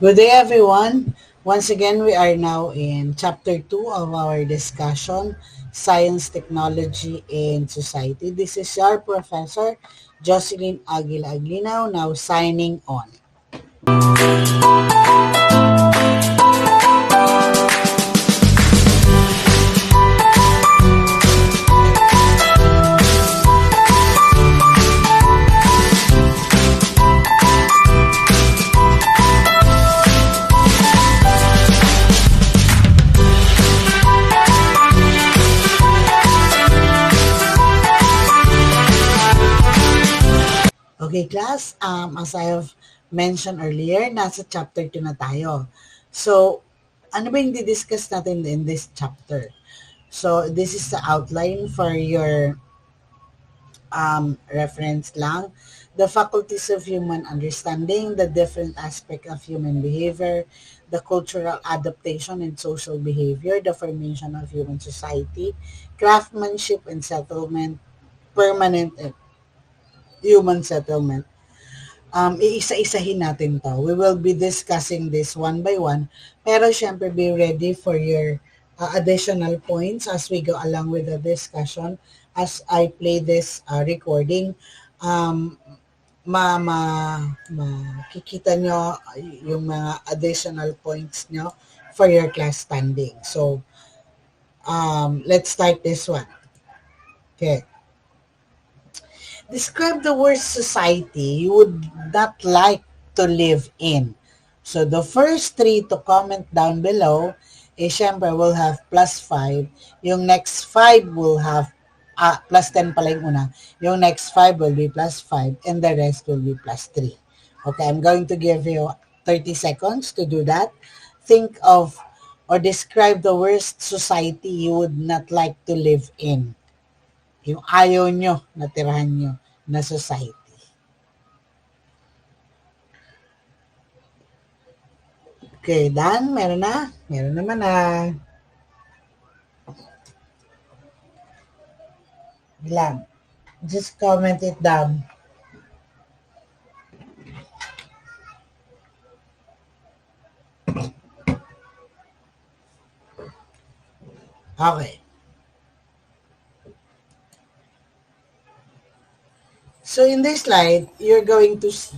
Good day, everyone. Once again, we are now in Chapter 2 of our discussion, Science, Technology, and Society. This is your Professor, Jocelyn Aguila Aguinao, now signing on. Okay, class, as I have mentioned earlier, nasa chapter 2 na tayo. So, ano ba yung di-discuss natin in this chapter? So, this is the outline for your reference lang. The faculties of human understanding, the different aspect of human behavior, the cultural adaptation and social behavior, the formation of human society, craftsmanship and settlement, permanent human settlement. Iisa-isahin natin to. We will be discussing this one by one. Pero syempre, be ready for your additional points as we go along with the discussion. As I play this recording, um, makikita nyo yung mga additional points nyo for your class standing. So, let's start this one. Okay. Describe the worst society you would not like to live in. So the first three to comment down below, syempre will have +5. Yung next 5 will have, +10 pala yung una. Yung next 5 will be +5 and the rest will be +3. Okay, I'm going to give you 30 seconds to do that. Think of or describe the worst society you would not like to live in. Yung ayaw nyo na tirahan nyo na society. Okay, Dan, meron na? Meron naman na. Ilan? Just comment it down. Okay. So in this slide, you're going to see,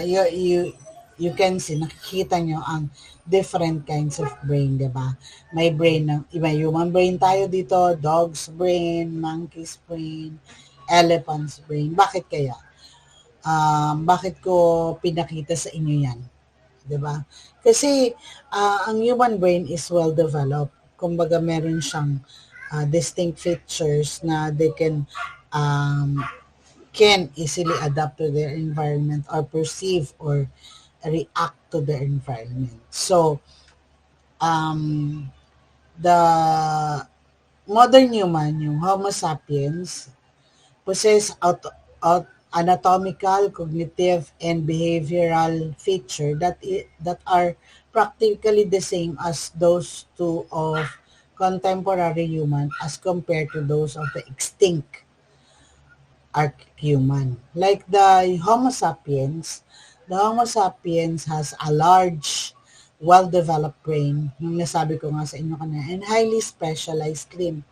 you can see, nakikita nyo ang different kinds of brain, di ba? May brain ng, iba human brain tayo dito, dog's brain, monkey's brain, elephant's brain. Bakit kaya? Bakit ko pinakita sa inyo yan? Di ba? Kasi ang human brain is well developed. Kumbaga meron siyang distinct features na they can easily adapt to their environment or perceive or react to their environment. So, the modern human, yung Homo sapiens, possess anatomical, cognitive, and behavioral feature that are practically the same as those two of contemporary human as compared to those of the extinct archaehuman. Like the Homo sapiens has a large, well-developed brain, yung nasabi ko nga sa inyo kanina, and highly specialized limb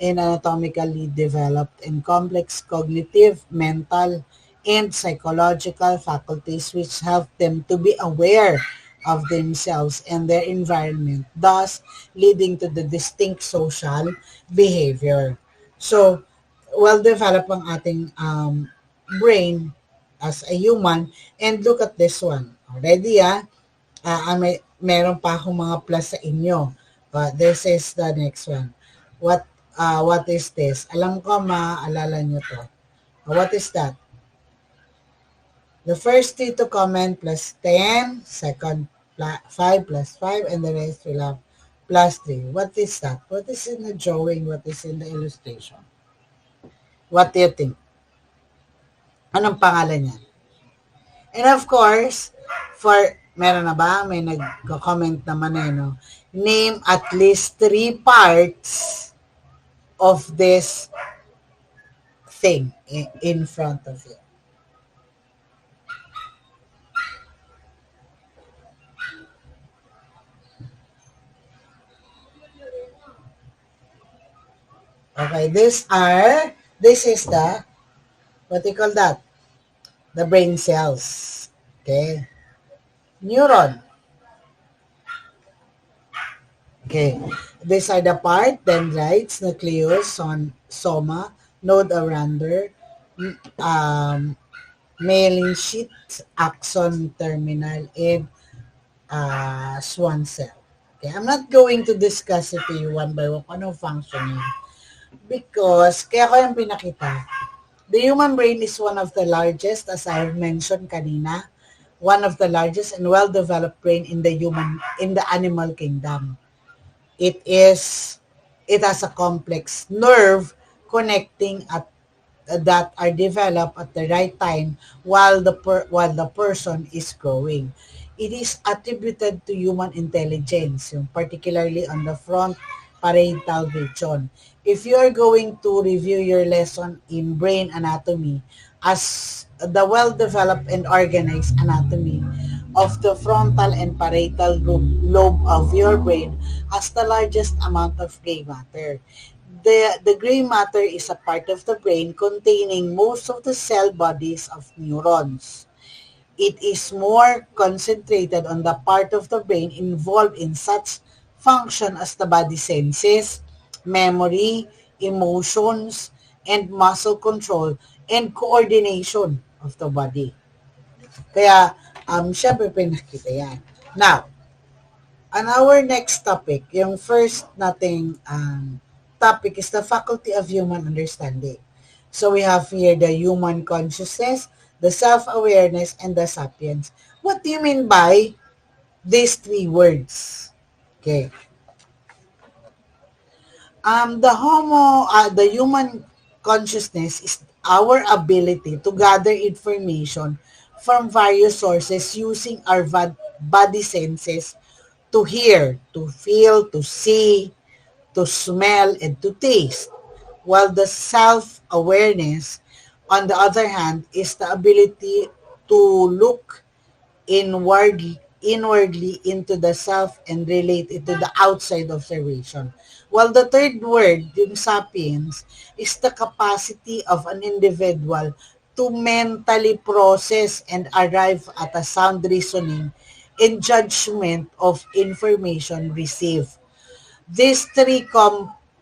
and anatomically developed and complex cognitive, mental, and psychological faculties which help them to be aware of themselves and their environment, thus leading to the distinct social behavior. So, well-developed ang ating brain as a human. And look at this one. Already, meron pa akong mga plus sa inyo. This is the next one. What is this? Alam ko, maalala nyo to. What is that? The first three to comment +10, second 5 +5, and the rest will have +3. What is that? What is in the drawing? What is in the illustration? What do you think? Anong pangalan niya? And of course, meron na ba? May nag-comment naman no? Name at least 3 parts of this thing in front of you. Okay, this is the, what do you call that? The brain cells. Okay. Neuron. Okay. These are the part, dendrites, nucleus, soma, node arounder, um, myelin sheath, axon terminal, and swan cell. Okay, I'm not going to discuss it to you one by one kung anong function niya. Because, kaya ko yung pinakita. The human brain is one of the largest, as I have mentioned kanina, one of the largest and well-developed brain in the animal kingdom. It has a complex nerve connecting that are developed at the right time while the person is growing. It is attributed to human intelligence, particularly on the front parietal region. If you are going to review your lesson in brain anatomy, as the well-developed and organized anatomy of the frontal and parietal lobe of your brain has the largest amount of gray matter. The gray matter is a part of the brain containing most of the cell bodies of neurons. It is more concentrated on the part of the brain involved in such function as the body senses, memory, emotions, and muscle control and coordination of the body. Kaya, syempre pinakita yan. Now, on our next topic, yung first nating topic is the faculty of human understanding. So we have here the human consciousness, the self-awareness, and the sapiens. What do you mean by these three words? Okay. The human consciousness is our ability to gather information from various sources using our body senses to hear, to feel, to see, to smell, and to taste. While the self-awareness, on the other hand, is the ability to look inwardly into the self and relate it to the outside observation. While the third word, yung sapiens, is the capacity of an individual to mentally process and arrive at a sound reasoning and judgment of information received. These three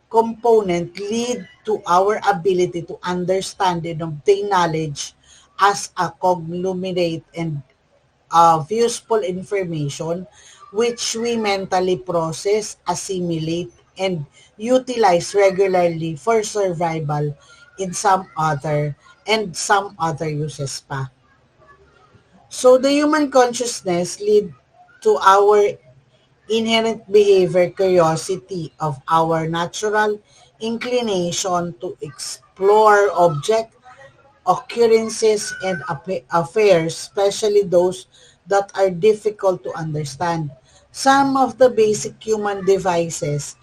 components lead to our ability to understand and obtain knowledge as a conglomerate and of useful information which we mentally process, assimilate, and utilize regularly for survival in some other uses pa. So the human consciousness lead to our inherent behavior curiosity of our natural inclination to explore object occurrences and affairs, especially those that are difficult to understand. Some of the basic human devices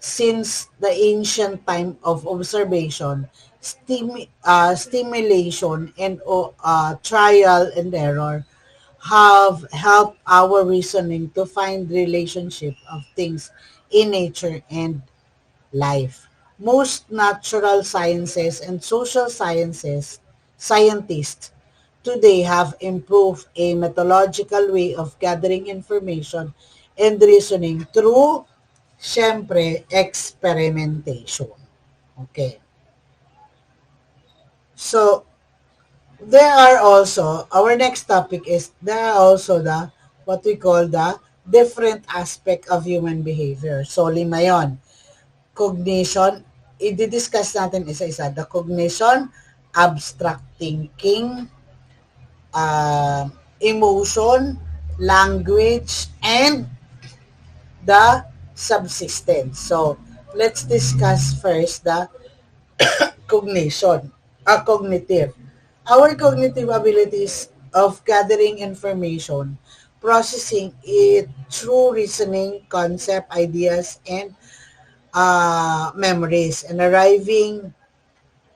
since the ancient time of observation, stimulation, and trial and error have helped our reasoning to find relationship of things in nature and life. Most natural sciences and social scientists today have improved a methodological way of gathering information and reasoning through, syempre, experimentation. Okay. So, our next topic is, there are also what we call the different aspect of human behavior. So, lima yon. Cognition, i-discuss natin isa-isa. The cognition, abstract thinking, emotion, language, and the subsistence. So, let's discuss first the cognition, cognitive. Our cognitive abilities of gathering information, processing it through reasoning, concept, ideas, and memories, and arriving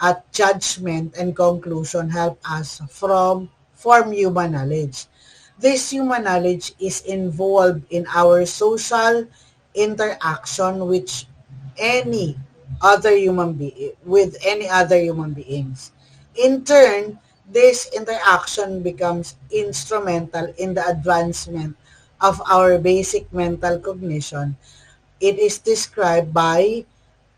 at judgment and conclusion help us form human knowledge. This human knowledge is involved in our social interaction which any other human being with any other human beings. In turn, this interaction becomes instrumental in the advancement of our basic mental cognition. It is described by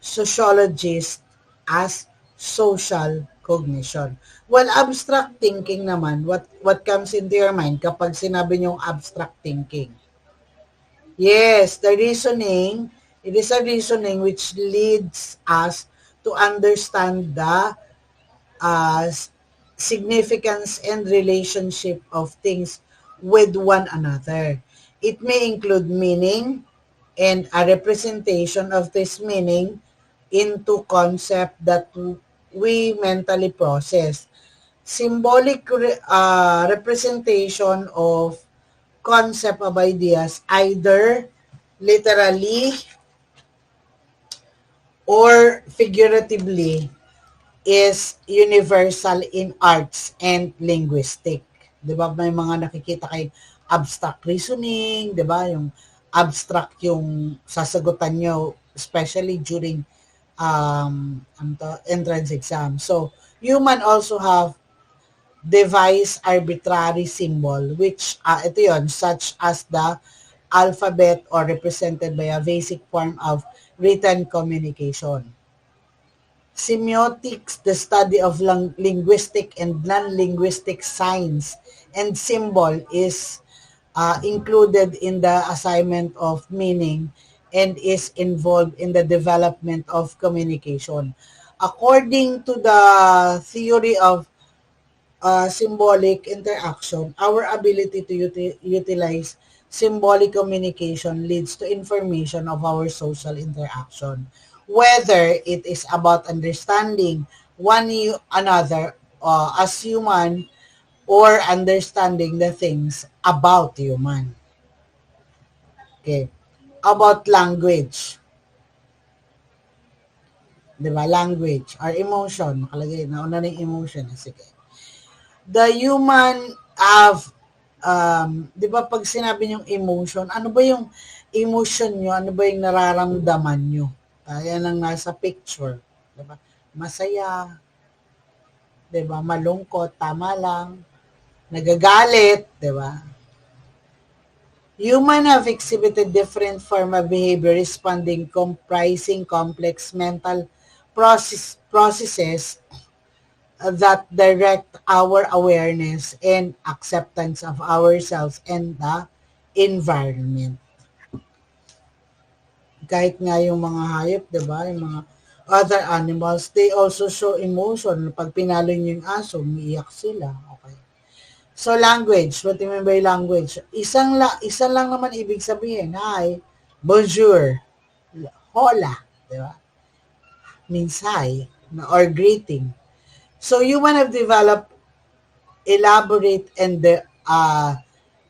sociologists as social cognition. Well, abstract thinking naman, what comes into your mind kapag sinabi niyong abstract thinking? Yes, the reasoning, it is a reasoning which leads us to understand the uh, significance and relationship of things with one another. It may include meaning and a representation of this meaning into concept that we mentally process. Symbolic representation of concept of ideas either literally or figuratively is universal in arts and linguistic. 'Di ba? May mga nakikita kay abstract reasoning, 'di ba? Yung abstract yung sasagutan nyo, especially during entrance exam. So, human also have devise arbitrary symbol which ito yon, such as the alphabet or represented by a basic form of written communication. Semiotics, the study of linguistic and non-linguistic signs and symbol is included in the assignment of meaning and is involved in the development of communication. According to the theory of symbolic interaction, our ability to utilize symbolic communication leads to information of our social interaction, whether it is about understanding another as human or understanding the things about human. Okay. About language. Diba? Language or emotion. Nakalagay, nauna na yung emotion. Sige. The human have, di ba pag sinabi niyong emotion, ano ba yung emotion nyo? Ano ba yung nararamdaman nyo? Yan ang nasa picture. Di ba? Masaya, di ba? Malungkot, tama lang. Nagagalit, di ba? Human have exhibited different form of behavior responding comprising complex mental processes that direct our awareness and acceptance of ourselves and the environment. Kahit nga yung mga hayop, di ba? Yung mga other animals, they also show emotion. Pag pinalo nyo yung aso, umiiyak sila. Okay. So, language. What do you mean by language? Isa lang naman ibig sabihin. Hi, bonjour, hola, di ba? Means hi, or greeting. So, human have developed elaborate and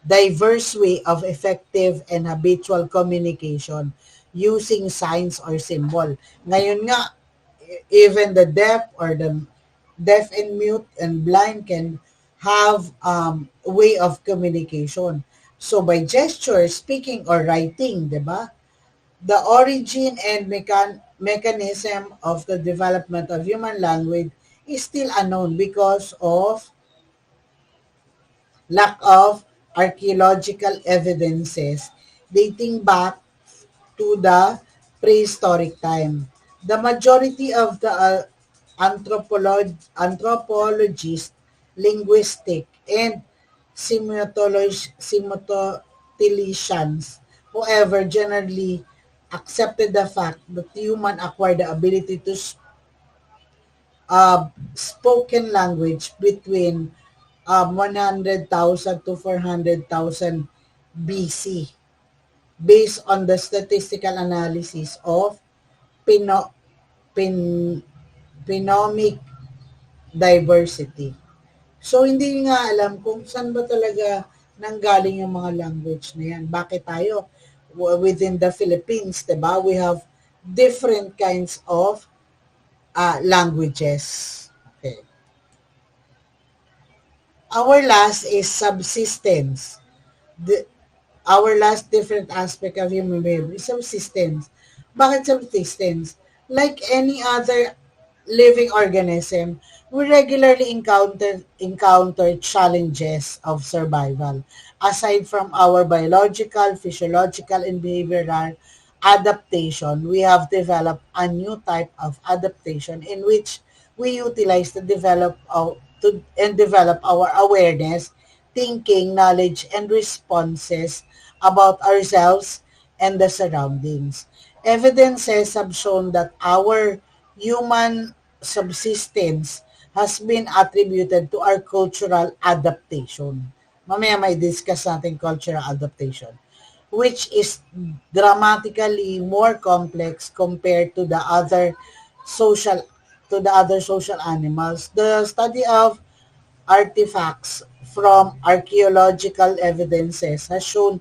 diverse way of effective and habitual communication using signs or symbol. Ngayon nga, even the deaf or the deaf and mute and blind can have way of communication. So by gesture, speaking, or writing, di ba? The origin and mechanism of the development of human language is still unknown because of lack of archaeological evidences dating back to the prehistoric time. The majority of the anthropologists, linguistic, and semioticians, however, generally accepted the fact that human acquired the ability to spoken language between 100,000 to 400,000 BC based on the statistical analysis of phenomic diversity. So, hindi nga alam kung saan ba talaga nanggaling yung mga language na yan. Bakit tayo, within the Philippines, diba, we have different kinds of languages. Okay. Our last is subsistence. Our last different aspect of human behavior is subsistence. Bakit subsistence? Like any other living organism, we regularly encounter challenges of survival. Aside from our biological, physiological, and behavioral adaptation, we have developed a new type of adaptation in which we utilize to develop our awareness, thinking, knowledge, and responses about ourselves and the surroundings. Evidences have shown that our human subsistence has been attributed to our cultural adaptation. Mamaya may discuss natin cultural adaptation, which is dramatically more complex compared social to the other social animals. The study of artifacts from archaeological evidences has shown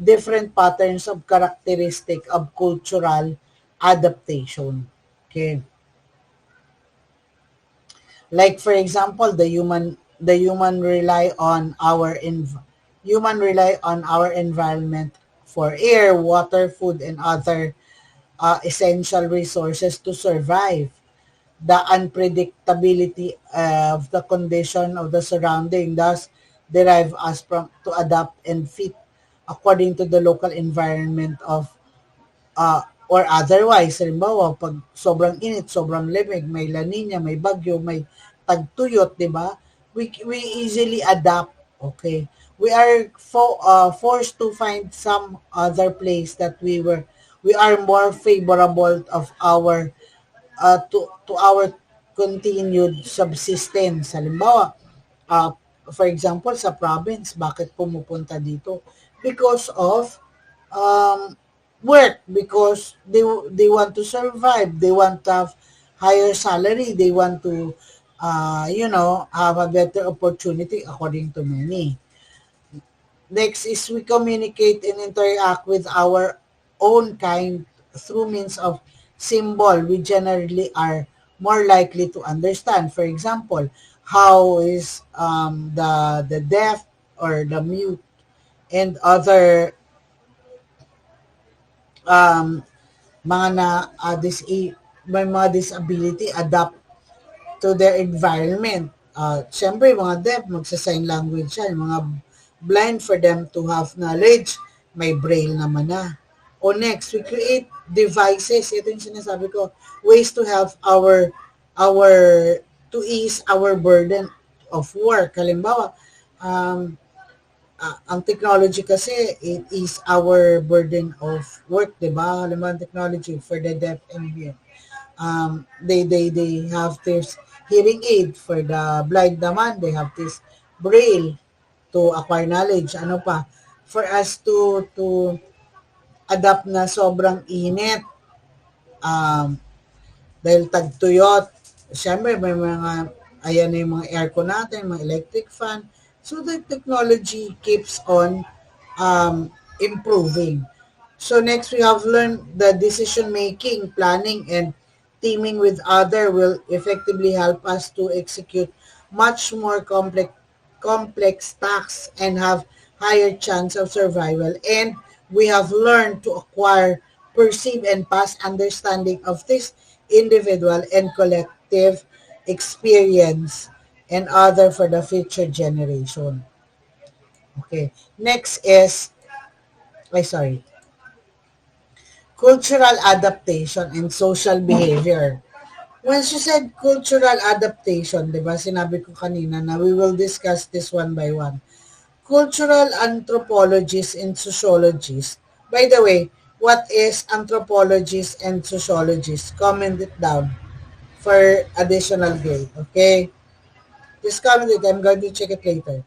different patterns of characteristic of cultural adaptation. Okay. Like for example, human rely on our environment for air, water, food, and other essential resources to survive. The unpredictability of the condition of the surrounding thus derive us from to adapt and fit according to the local environment of or otherwise. Halimbawa, pag sobrang init, sobrang lamig, may La Nina, may bagyo, may tagtuyot, di ba? We easily adapt. Okay. We are forced to find some other place that we are more favorable of our to our continued subsistence. Halimbawa, uh, for example, sa province, bakit pumupunta dito? Because of um, work, because they want to survive, they want to have higher salary, they want to, have a better opportunity according to many. Next is we communicate and interact with our own kind through means of symbol we generally are more likely to understand. For example, how is the deaf or the mute and other um, mga na may mga disability adapt to their environment. Siyempre, mga deaf, magsa-sign language yan. Mga blind, for them to have knowledge, may braille naman na. O next, we create devices. Ito yung sinasabi ko, ways to help our, to ease our burden of work. Halimbawa, um, ang technology kasi, it is our burden of work, di ba? Halimbawa, technology for the deaf and mute. They have this hearing aid. For the blind naman, they have this braille to acquire knowledge. Ano pa? For us to adapt na sobrang init, um, dahil tagtuyot, siyempre may mga, ayan na yung mga aircon natin, mga electric fan. So the technology keeps on improving. So next we have learned the decision making, planning, and teaming with other will effectively help us to execute much more complex tasks and have higher chance of survival. And we have learned to acquire, perceive, and pass understanding of this individual and collective experience and other for the future generation. Okay. Next is, sorry, cultural adaptation and social behavior. When she said cultural adaptation, di ba, sinabi ko kanina na we will discuss this one by one. Cultural anthropologists and sociologists. By the way, what is anthropologists and sociologists? Comment it down for additional grade, okay? Just comment it. I'm going to check it later.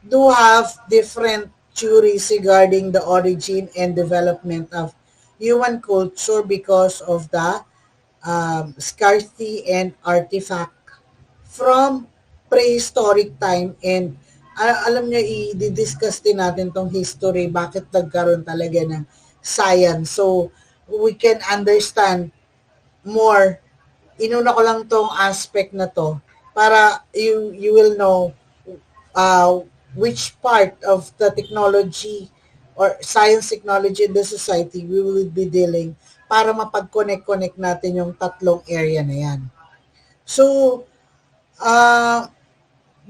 Do have different theories regarding the origin and development of human culture because of the scarcity and artifact from prehistoric time. And alam nyo, i-discuss din natin tong history, bakit nagkaroon talaga ng science. So, we can understand more. Inuna ko lang tong aspect na to para you will know which part of the technology or science technology in the society we will be dealing para mapag-connect natin yung tatlong area na yan. So,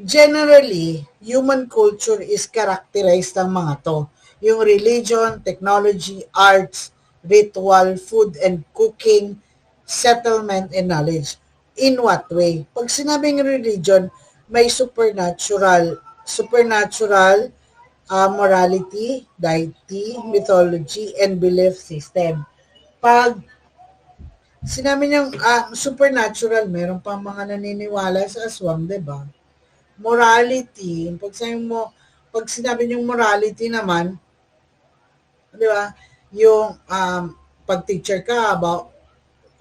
generally, human culture is characterized ng mga to. Yung religion, technology, arts, ritual, food and cooking, settlement, and knowledge. In what way? Pag sinabing religion, may supernatural morality, deity, mythology, and belief system. Pag sinabi niyang supernatural, meron pa mga naniniwala sa aswang, 'di ba? Morality, pag sinabi niyong morality naman, 'di ba? Yung pag teacher ka about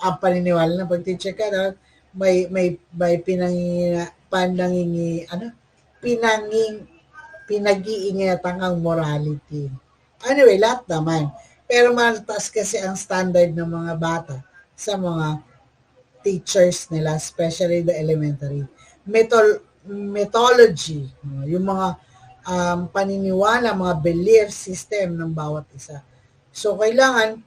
ang paniniwala na pag teacher ka dapat may pinag-iingatan ang morality. Anyway, lahat naman. Pero mataas kasi ang standard ng mga bata sa mga teachers nila, especially the elementary. Mythology, yung mga paniniwala, mga belief system ng bawat isa. So, kailangan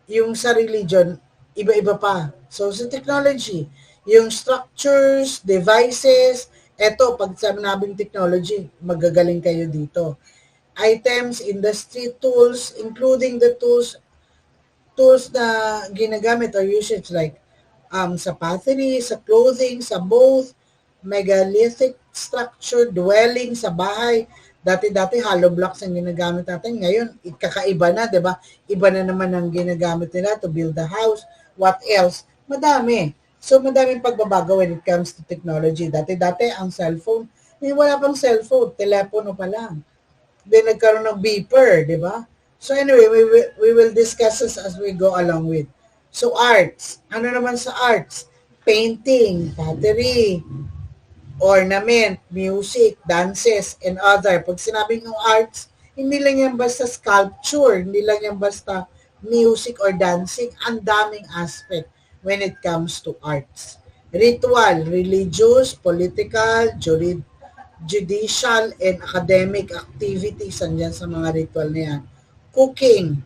yung sa religion, iba-iba pa. So, sa technology, yung structures, devices, eto, pag sabing technology, magagaling kayo dito. Items, industry tools, including the tools na ginagamit or usage like sa pottery, sa clothing, sa both, megalithic structure, dwelling, sa bahay. Dati hollow blocks ang ginagamit natin. Ngayon, kakaiba na, di ba? Iba na naman ang ginagamit nila to build the house. What else? Madami. So, madaming pagbabago when it comes to technology. Dati ang cellphone, wala pang cellphone, telepono pa lang. Then, nagkaroon ng beeper, di ba? So, anyway, we will discuss this as we go along with. So, arts. Ano naman sa arts? Painting, pottery, ornament, music, dances, and other. Pag sinabing ng arts, hindi lang yan basta sculpture, hindi lang yan basta music or dancing. Ang daming aspect when it comes to arts. Ritual, religious, political, judicial, and academic activities andyan sa mga ritual na yan. Cooking.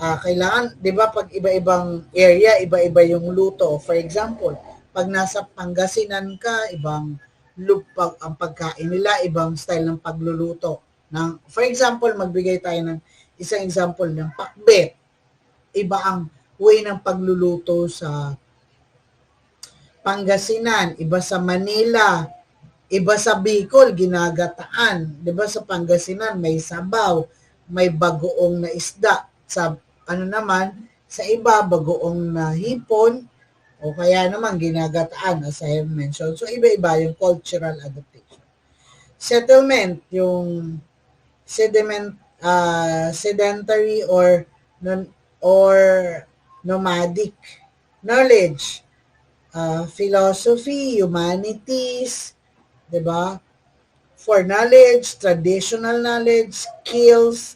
Kailangan, di ba, pag iba-ibang area, iba-iba yung luto. For example, pag nasa Pangasinan ka, ibang lupag ang pagkain nila, ibang style ng pagluluto. For example, magbigay tayo ng isang example ng pakbet. Iba ang way ng pagluluto sa Pangasinan, iba sa Manila, iba sa Bicol, ginagataan. Di ba sa Pangasinan, may sabaw, may bagoong na isda. Sa sa iba, bagoong na hipon, o kaya naman ginagataan as I have mentioned. So iba-iba yung cultural adaptation. Settlement, yung sedentary or nomadic. Knowledge, philosophy, humanities, 'di ba? For knowledge, traditional knowledge, skills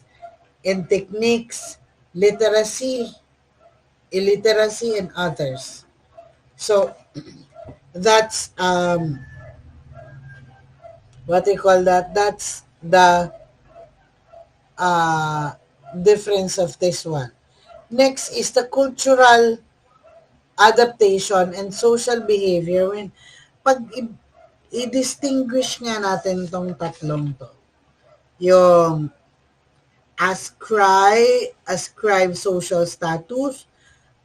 and techniques, literacy, illiteracy, and others. So, that's, what they call that, that's the difference of this one. Next is the cultural adaptation and social behavior. When, pag i-distinguish nga natin itong tatlong to, yung ascribe social status,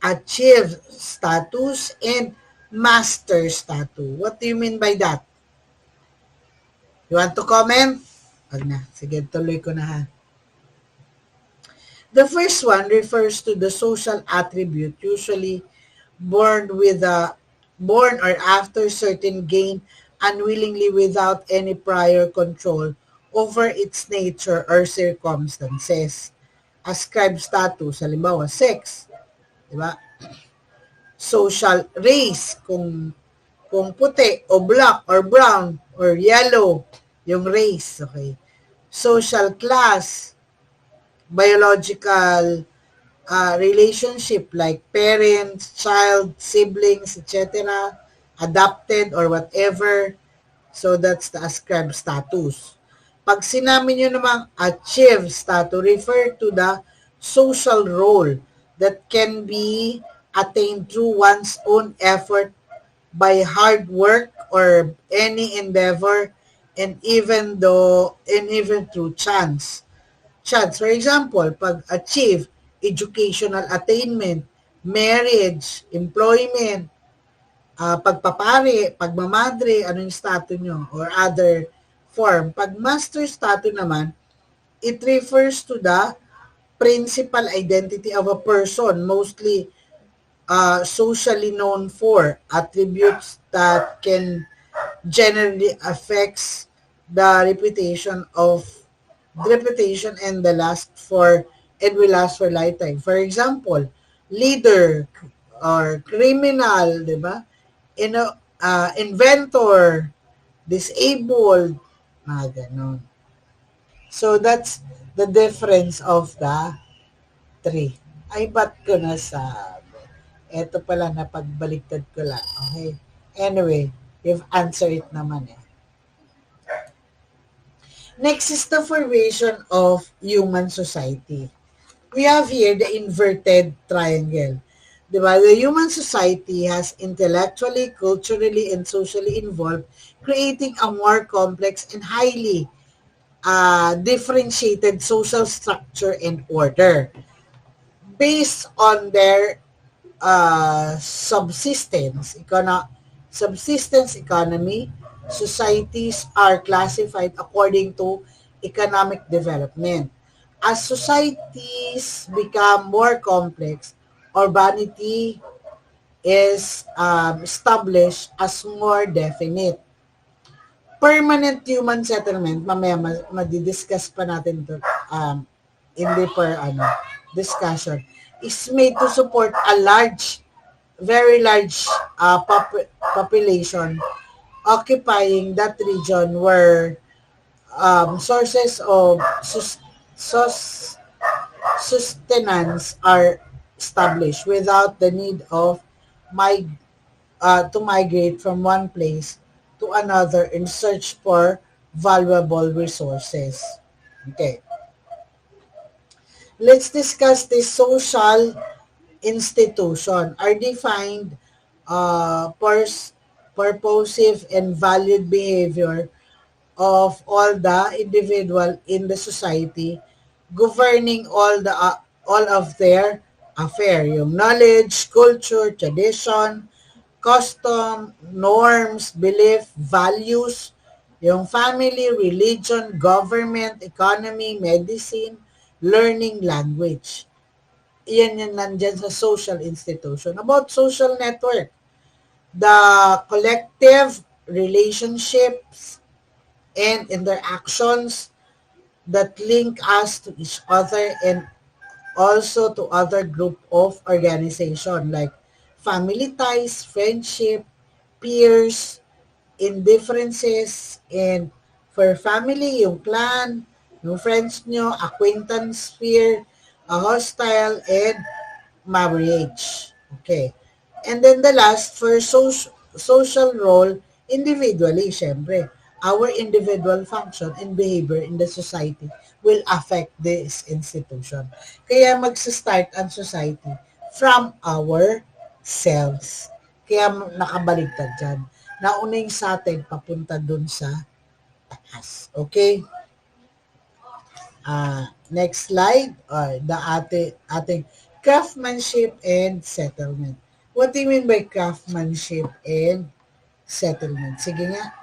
achieve status, and master status. What do you mean by that? You want to comment? Wag na. Sige, tuloy ko na ha. The first one refers to the social attribute usually born or after certain gain unwillingly without any prior control over its nature or circumstances. Ascribe status, halimbawa, sex, diba? Social race, kung puti o black or brown or yellow, yung race, okay? Social class, biological relationship like parents, child, siblings, etc., adopted or whatever. So that's the ascribed status. Pag sinabi nyo namang achieve to refer to the social role that can be attained through one's own effort by hard work or any endeavor and even through chance. Chance, for example, pag achieve educational attainment, marriage, employment, pagpapari, pagmamadre, ano yung status nyo, or other form. Pag master status naman, it refers to the principal identity of a person, mostly socially known for attributes that can generally affects the reputation and will last for lifetime. For example, leader or criminal, di ba? Inventor, disabled, mga ganon. So that's the difference of the three. Ay, ba't ko nasabi? Ito pala, napagbaliktad ko lang. Okay? Anyway, you've answered it naman eh. Next is the formation of human society. We have here the inverted triangle. Diba? The human society has intellectually, culturally, and socially involved, creating a more complex and highly differentiated social structure and order. Based on their subsistence economy, societies are classified according to economic development. As societies become more complex, urbanity is established as more definite. Permanent human settlement, mamaya madidiscuss pa natin ito in deeper discussion, is made to support a very large population occupying that region where sources of sustenance are established without the need of to migrate from one place to another in search for valuable resources. Okay. Let's discuss the social institution. Are defined purposive and valued behavior of all the individual in the society, governing all of their affair, yung knowledge, culture, tradition, custom, norms, belief, values, yung family, religion, government, economy, medicine, learning, language. Iyan yung nandyan sa social institution. About social network, the collective relationships and interactions that link us to each other and also to other group of organization like family ties, friendship, peers, indifferences, and for family, yung clan, yung friends nyo, acquaintance sphere, a hostile, and marriage. Okay. And then the last, for social role, individually, syempre, our individual function and behavior in the society will affect this institution. Kaya magsa-start ang society from ourselves. Kaya nakabaligtad dyan. Nauna yung sa atin, papunta dun sa taas. Okay? Next slide, the ating craftsmanship and settlement. What do you mean by craftsmanship and settlement? Sige nga.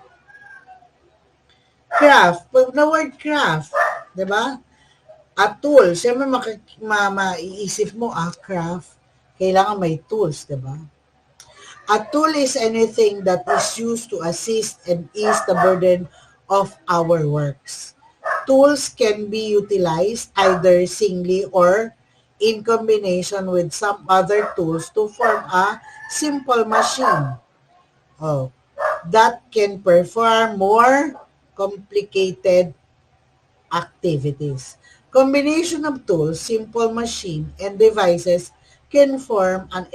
Craft, pag na word craft, di ba? A tool, siyempre maiisip mo, craft, kailangan may tools, di ba? A tool is anything that is used to assist and ease the burden of our works. Tools can be utilized either singly or in combination with some other tools to form a simple machine that can perform more complicated activities. Combination of tools, simple machine, and devices can form an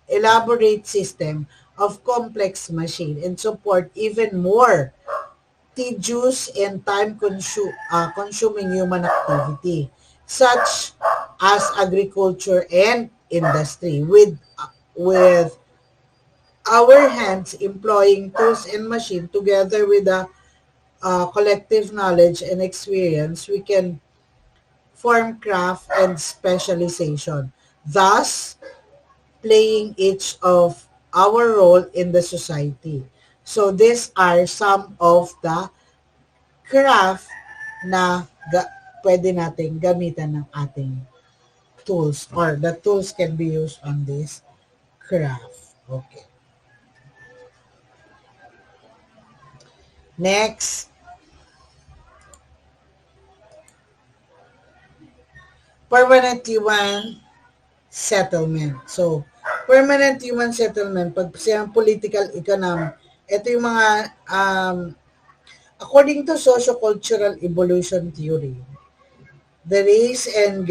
elaborate system of complex machine and support even more tedious and time-consuming human activity, such as agriculture and industry, with our hands employing tools and machine together with the collective knowledge and experience, we can form craft and specialization, thus playing each of our role in the society. So these are some of the craft na pwede nating gamitan ng ating tools, or the tools can be used on this craft. Okay. Next, permanent human settlement. So, permanent human settlement, pag siyang political economy, ito yung mga, according to socio-cultural evolution theory, the rise and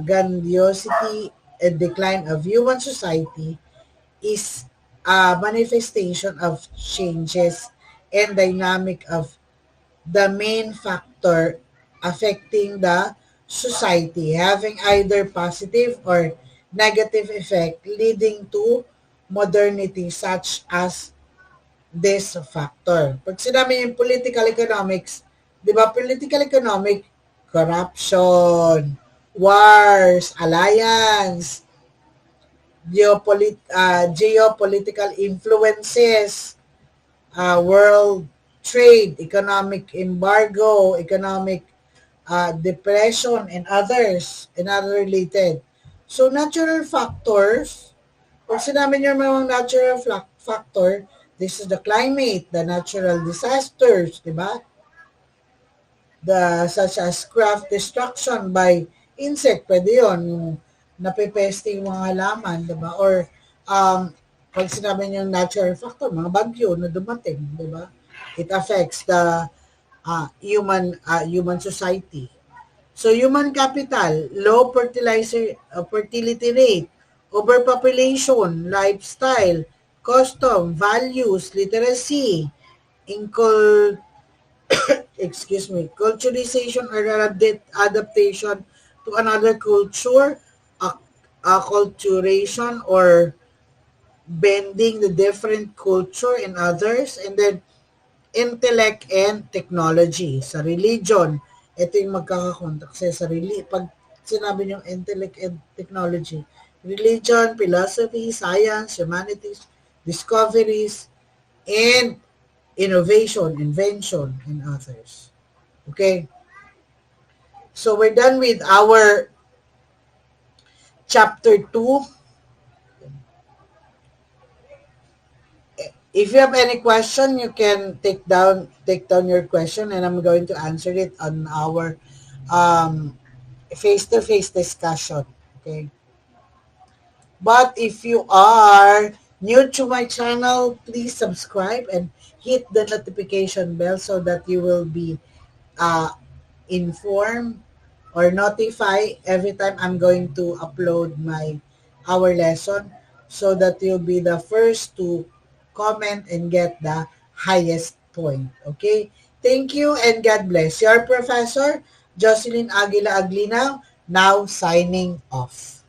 grandiosity and decline of human society is a manifestation of changes and dynamic of the main factor affecting the society, having either positive or negative effect, leading to modernity such as this factor. Pag sinabi yung political economics, di ba political economic, corruption, wars, alliance, geopolitical influences, world trade, economic embargo, economic depression, and other related. So, natural factors, pag sinabi nyo mga natural factor, this is the climate, the natural disasters, di ba? Such as craft destruction by insect, pwede yun, yung napipeste yung mga halaman, di ba? Or, pag sinabi niyo natural factor, mga bagyo na dumating, di ba? It affects the human society. So, human capital, low fertility rate, overpopulation, lifestyle, custom, values, literacy, incul culturization or adaptation to another culture, acculturation or bending the different culture in others, and then intellect and technology. Sa religion, ito yung magkakakontak kasi pag sinabi niyong intellect and technology, religion, philosophy, science, humanities, discoveries, and innovation, invention, and others. Okay? So we're done with our chapter 2. If you have any question, you can take down your question, and I'm going to answer it on our face-to-face discussion. Okay. But if you are new to my channel, please subscribe and hit the notification bell so that you will be informed or notify every time I'm going to upload our lesson, so that you'll be the first to comment and get the highest point. Okay? Thank you and God bless. Your Professor, Jocelyn Aguila Aglinaw, now signing off.